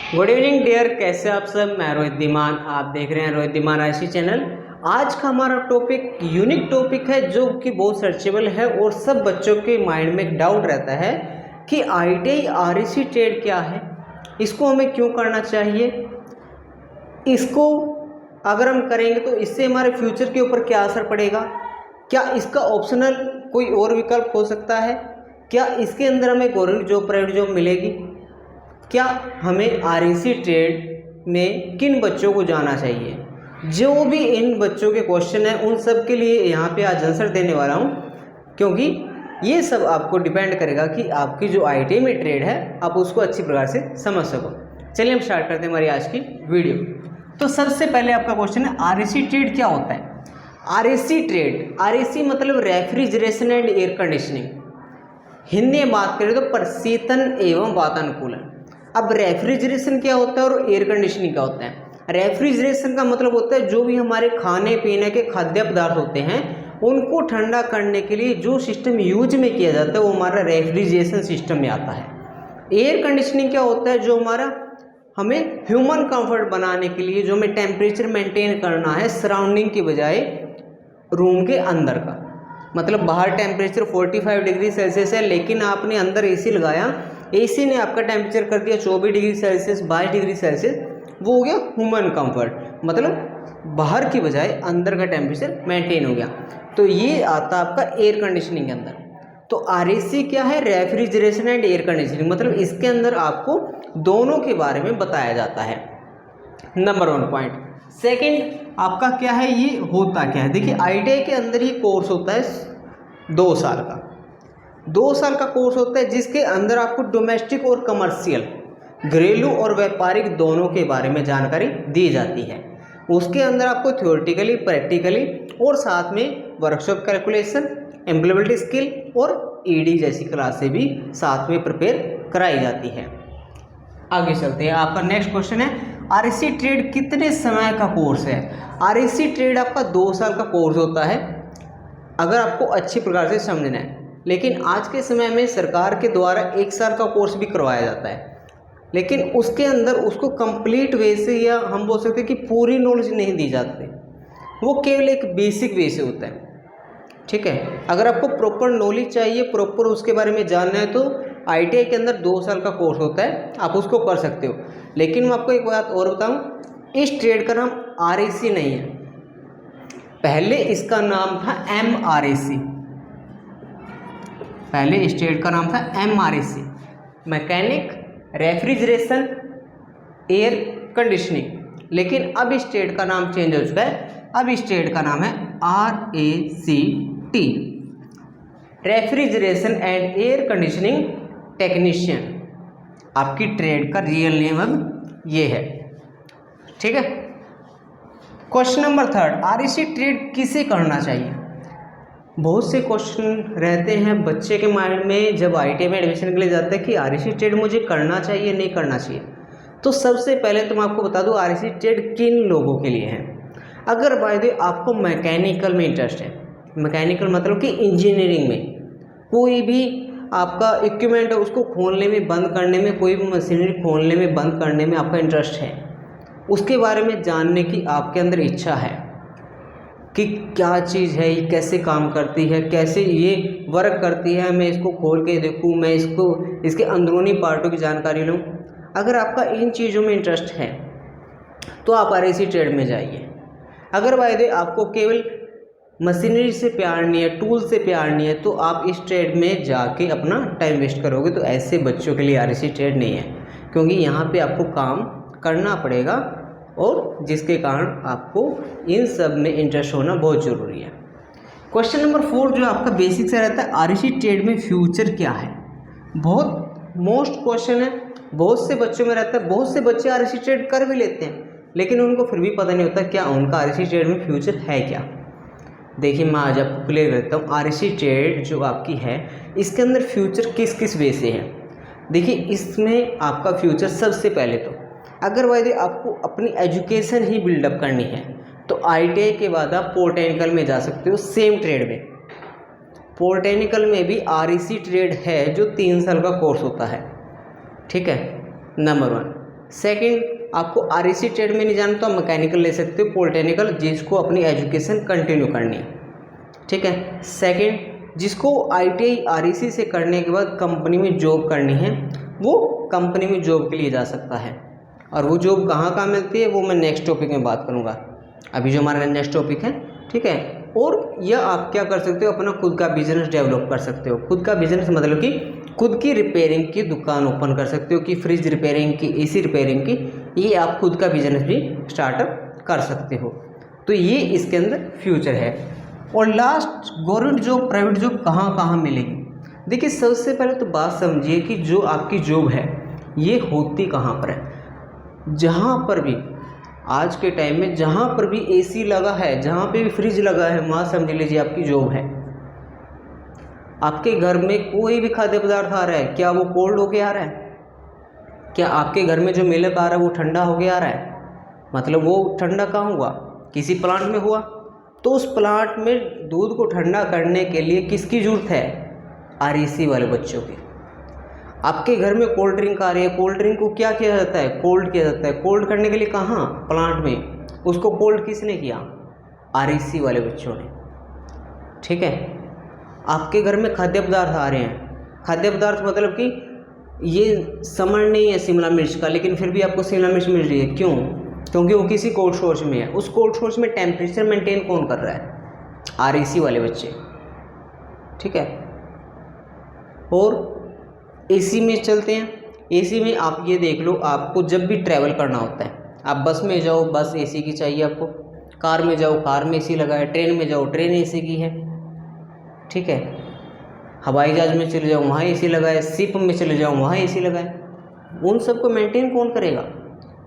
Good evening dear, कैसे आप सब। मैं रोहित धीमान, आप देख रहे हैं रोहित धीमान आईसी चैनल। आज का हमारा टॉपिक यूनिक टॉपिक है जो कि बहुत सर्चेबल है और सब बच्चों के माइंड में एक डाउट रहता है कि आईटीआई आरएसी ट्रेड क्या है, इसको हमें क्यों करना चाहिए, इसको अगर हम करेंगे तो इससे हमारे फ्यूचर के ऊपर क्या असर पड़ेगा, क्या इसका ऑप्शनल कोई और विकल्प हो सकता है, क्या इसके अंदर हमें गवर्नमेंट जॉब प्राइवेट जॉब मिलेगी, क्या हमें आरएसी ट्रेड में किन बच्चों को जाना चाहिए। जो भी इन बच्चों के क्वेश्चन हैं उन सब के लिए यहाँ पे आज आंसर देने वाला हूँ, क्योंकि ये सब आपको डिपेंड करेगा कि आपकी जो आईटीआई में ट्रेड है आप उसको अच्छी प्रकार से समझ सको। चलिए हम स्टार्ट करते हैं हमारी आज की वीडियो। तो सबसे पहले आपका क्वेश्चन है आरएसी ट्रेड क्या होता है। आरएसी ट्रेड, आरएसी मतलब refrigeration and air conditioning, Hindi में बात करें तो प्रशीतन एवं वातानुकूलन। अब रेफ्रिजरेशन क्या होता है और एयर कंडीशनिंग क्या होता है। रेफ्रिजरेशन का मतलब होता है जो भी हमारे खाने पीने के खाद्य पदार्थ होते हैं उनको ठंडा करने के लिए जो सिस्टम यूज में किया जाता है वो हमारा रेफ्रिजरेशन सिस्टम में आता है। एयर कंडीशनिंग क्या होता है, जो हमारा हमें ह्यूमन कंफर्ट बनाने के लिए, जो हमें टेम्परेचर मेंटेन करना है सराउंडिंग की बजाय रूम के अंदर का। मतलब बाहर टेम्परेचर 45 डिग्री सेल्सियस है लेकिन आपने अंदर एसी लगाया, एसी ने आपका टेम्परेचर कर दिया 24 डिग्री सेल्सियस 22 डिग्री सेल्सियस, वो हो गया ह्यूमन कंफर्ट, मतलब बाहर की बजाय अंदर का टेम्परेचर मेंटेन हो गया। तो ये आता आपका एयर कंडीशनिंग के अंदर। तो आरएसी क्या है, रेफ्रिजरेशन एंड एयर कंडीशनिंग, मतलब इसके अंदर आपको दोनों के बारे में बताया जाता है। Number 1 point. सेकेंड आपका क्या है, ये होता क्या है। देखिए आईटीआई के अंदर ही कोर्स होता है 2 साल का, 2 साल का कोर्स होता है जिसके अंदर आपको डोमेस्टिक और कमर्शियल, घरेलू और व्यापारिक दोनों के बारे में जानकारी दी जाती है। उसके अंदर आपको थ्योरेटिकली, प्रैक्टिकली और साथ में वर्कशॉप कैलकुलेशन, एम्प्लॉयबिलिटी स्किल और ईडी जैसी क्लासें भी साथ में प्रिपेयर कराई जाती है। आगे चलते हैं। आपका नेक्स्ट क्वेश्चन है आरएसी ट्रेड कितने समय का कोर्स है। आरएसी ट्रेड आपका 2 साल का कोर्स होता है अगर आपको अच्छी प्रकार से समझना है, लेकिन आज के समय में सरकार के द्वारा 1 साल का कोर्स भी करवाया जाता है, लेकिन उसके अंदर उसको कंप्लीट वे से, या हम बोल सकते हैं कि पूरी नॉलेज नहीं दी जाती, वो केवल एक बेसिक वे से होता है। ठीक है, अगर आपको प्रॉपर नॉलेज चाहिए, प्रॉपर उसके बारे में जानना है तो आईटीआई के अंदर 2 साल का कोर्स होता है, आप उसको कर सकते हो। लेकिन मैं आपको एक बात और बताऊं, इस ट्रेड का नाम आरएसी नहीं है, पहले इसका नाम था एमआरएसी। पहले इस ट्रेड का नाम था एमआरएसी, मैकेनिक रेफ्रिजरेशन एयर कंडीशनिंग, लेकिन अब इस ट्रेड का नाम चेंज हो चुका है। अब इस ट्रेड का नाम है RACT, refrigeration and air conditioning technician. आपकी ट्रेड का रियल नेम अब ये है। ठीक है। क्वेश्चन नंबर 3, आरएसी ट्रेड किसे करना चाहिए। बहुत से क्वेश्चन रहते हैं बच्चे के माइंड में जब आईटीआई में एडमिशन के लिए जाता है कि आरएसी ट्रेड मुझे करना चाहिए नहीं करना चाहिए। तो सबसे पहले तो मैं आपको बता दूं आरएसी ट्रेड किन लोगों के लिए है। अगर बाय द वे आपको मैकेनिकल में इंटरेस्ट है, मैकेनिकल मतलब कि इंजीनियरिंग में कोई भी आपका इक्विपमेंट है उसको खोलने में बंद करने में, कोई भी मशीनरी खोलने में बंद करने में आपका इंटरेस्ट है, उसके बारे में जानने की आपके अंदर इच्छा है कि क्या चीज़ है, ये कैसे काम करती है, कैसे ये वर्क करती है, मैं इसको खोल के देखूँ, मैं इसको इसके अंदरूनी पार्टों की जानकारी लूँ। अगर आपका इन चीज़ों में इंटरेस्ट है तो आप आरएसी ट्रेड में जाइए। अगर बाय द वे आपको केवल मशीनरी से प्यार नहीं है, टूल से प्यार नहीं है, तो आप इस ट्रेड में जाके अपना टाइम वेस्ट करोगे। तो ऐसे बच्चों के लिए आरएसी ट्रेड नहीं है, क्योंकि यहाँ पे आपको काम करना पड़ेगा और जिसके कारण आपको इन सब में इंटरेस्ट होना बहुत ज़रूरी है। क्वेश्चन नंबर 4 जो आपका बेसिक से रहता है, आरएसी ट्रेड में फ्यूचर क्या है। बहुत मोस्ट क्वेश्चन है, बहुत से बच्चों में रहता है। बहुत से बच्चे आरएसी ट्रेड कर भी लेते हैं लेकिन उनको फिर भी पता नहीं होता क्या उनका आरएसी ट्रेड में फ्यूचर है क्या। देखिए मैं आज आपको क्लियर करता हूँ, आरएसी ट्रेड जो आपकी है इसके अंदर फ्यूचर किस किस वे से है। देखिए इसमें आपका फ्यूचर सबसे पहले तो, अगर वैसे आपको अपनी एजुकेशन ही बिल्डअप करनी है तो आईटीआई के बाद आप पॉलिटेक्निकल में जा सकते हो सेम ट्रेड में। पॉलिटेक्निकल में भी आरएसी ट्रेड है जो 3 साल का कोर्स होता है। ठीक है, नंबर 1। सेकंड, आपको आरईसी ट्रेड में नहीं जाना तो आप मैकेनिकल ले सकते हो, पॉलिटेक्निकल, जिसको अपनी एजुकेशन कंटिन्यू करनी है, ठीक है। सेकंड, जिसको आईटीआई आरईसी से करने के बाद कंपनी में जॉब करनी है, वो कंपनी में जॉब के लिए जा सकता है। और वो जॉब कहाँ मिलती है वो मैं नेक्स्ट टॉपिक में बात करूँगा, अभी जो हमारा नेक्स्ट टॉपिक है, ठीक है। और यह आप क्या कर सकते हो, अपना खुद का बिजनेस डेवलप कर सकते हो। खुद का बिजनेस मतलब कि खुद की रिपेयरिंग की दुकान ओपन कर सकते हो, कि फ्रिज रिपेयरिंग की, एसी रिपेयरिंग की, ये आप खुद का बिजनेस भी स्टार्टअप कर सकते हो। तो ये इसके अंदर फ्यूचर है। और last, government job private job कहाँ मिलेगी। देखिए सबसे पहले तो बात समझिए कि जो आपकी जॉब है ये होती कहाँ पर है। जहाँ पर भी आज के टाइम में जहाँ पर भी एसी लगा है, जहाँ पे भी फ्रिज लगा है, वहाँ समझ लीजिए आपकी जॉब है। आपके घर में कोई भी खाद्य पदार्थ आ रहा है, क्या वो कोल्ड होके आ रहा है? क्या आपके घर में जो मिल्क आ रहा है वो ठंडा होके आ रहा है? मतलब वो ठंडा कहाँ हुआ? किसी प्लांट में हुआ। तो उस प्लांट में दूध को ठंडा करने के लिए किसकी जरूरत है? आरईसी वाले बच्चों की। आपके घर में कोल्ड ड्रिंक आ रही है, कोल्ड ड्रिंक को क्या किया जाता है? कोल्ड किया जाता है। कोल्ड करने के लिए कहाँ? प्लांट में। उसको कोल्ड किसने किया? आरईसी वाले बच्चों ने, ठीक है। आपके घर में खाद्य पदार्थ आ रहे हैं, खाद्य पदार्थ मतलब कि ये समर नहीं है शिमला मिर्च का, लेकिन फिर भी आपको शिमला मिर्च मिल रही है, क्यों? क्योंकि वो किसी कोल्ड स्टोरेज में है। उस कोल्ड स्टोरेज में टेम्परेचर मेंटेन कौन कर रहा है? आरईसी वाले बच्चे, ठीक है। और एसी में चलते हैं। एसी में आप ये देख लो, आपको जब भी ट्रैवल करना होता है, आप बस में जाओ, बस एसी की चाहिए आपको, कार में जाओ, कार में एसी लगा है, ट्रेन में जाओ, ट्रेन एसी की है, ठीक है। हवाई जहाज में चले जाओ, वहाँ एसी लगा है, शिप में चले जाओ, वहाँ एसी लगा है। उन सबको मेंटेन कौन करेगा?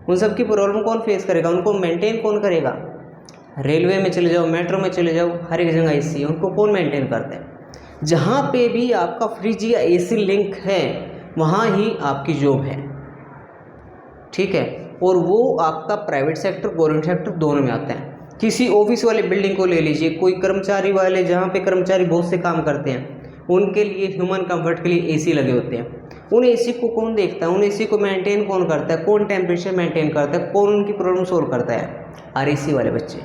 उन सब की प्रॉब्लम कौन फेस करेगा? उनको मेंटेन कौन करेगा? रेलवे में चले जाओ, मेट्रो में चले जाओ, हर एक जगह एसी है, उनको कौन मेंटेन करता है? जहाँ पे भी आपका फ्रिज या एसी लिंक है वहाँ ही आपकी जॉब है, ठीक है। और वो आपका प्राइवेट सेक्टर, गवर्नमेंट सेक्टर दोनों में आता है। किसी ऑफिस वाले बिल्डिंग को ले लीजिए, कोई कर्मचारी वाले, जहाँ पे कर्मचारी बहुत से काम करते हैं, उनके लिए ह्यूमन कंफर्ट के लिए एसी लगे होते हैं। उन एसी को कौन देखता है? उन एसी को मेंटेन कौन करता है? कौन टेम्परेचर मेंटेन करता है? कौन उनकी प्रॉब्लम सोल्व करता है? आरईसी वाले बच्चे।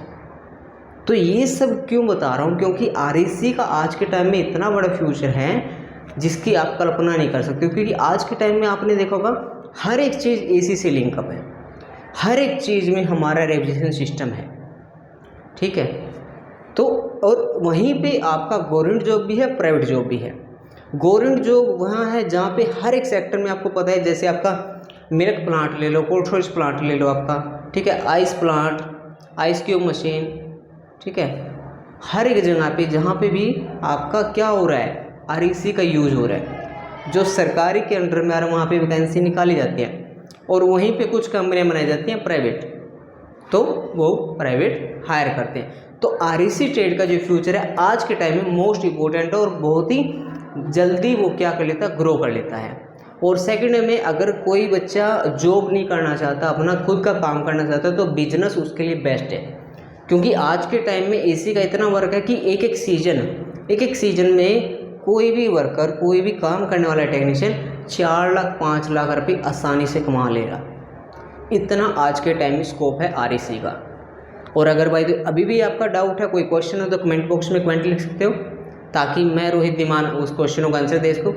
तो ये सब क्यों बता रहा हूँ? क्योंकि आरईसी का आज के टाइम में इतना बड़ा फ्यूचर है जिसकी आप कल्पना नहीं कर सकते। क्योंकि आज के टाइम में आपने देखा होगा हर एक चीज़ एसी से लिंकअप है, हर एक चीज़ में हमारा रेफ्रिजरेशन सिस्टम है, ठीक है। तो और वहीं पे आपका गवर्नमेंट जॉब भी है, प्राइवेट जॉब भी है। गवर्नमेंट जॉब वहाँ है जहाँ पे हर एक सेक्टर में आपको पता है, जैसे आपका मिल्क प्लांट ले लो, कोल्ड स्टोरेज प्लांट ले लो आपका, ठीक है, ice plant, ice cube machine, ठीक है। हर एक जगह पे जहाँ पे भी आपका क्या हो रहा है, आरईसी का यूज़ हो रहा है। जो सरकारी के अंडर में आ रहा है वहाँ पे वैकेंसी निकाली जाती है, और वहीं पे कुछ कंपनियाँ बनाई जाती हैं प्राइवेट, तो वो प्राइवेट हायर करते हैं। तो आरईसी ट्रेड का जो फ्यूचर है आज के टाइम में मोस्ट इम्पोर्टेंट है, और बहुत ही जल्दी वो क्या कर लेता है, ग्रो कर लेता है। और सेकंड में अगर कोई बच्चा जॉब नहीं करना चाहता, अपना खुद का काम करना चाहता है, तो बिजनेस उसके लिए बेस्ट है। क्योंकि आज के टाइम में एसी का इतना वर्क है कि एक एक सीजन में कोई भी वर्कर, कोई भी काम करने वाला टेक्नीशियन 4 लाख 5 लाख रुपये आसानी से कमा लेगा। इतना आज के टाइम में स्कोप है आरईसी का। और अगर भाई तो अभी भी आपका डाउट है, कोई क्वेश्चन हो, तो कमेंट बॉक्स में कमेंट लिख सकते हो, ताकि मैं रोहित धीमान उस क्वेश्चनों का आंसर दे सकूँ।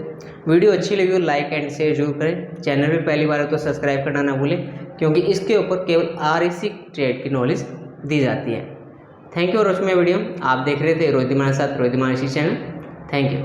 वीडियो अच्छी लगी हो लाइक एंड शेयर जरूर करें। चैनल पे पहली बार हो तो सब्सक्राइब करना ना भूलें, क्योंकि इसके ऊपर केवल आरईसी ट्रेड की नॉलेज दी जाती है। थैंक यू और वॉचिंग माय वीडियो। आप देख रहे थे रोहित धीमान के साथ, रोहित धीमान इसी चैनल। Thank you.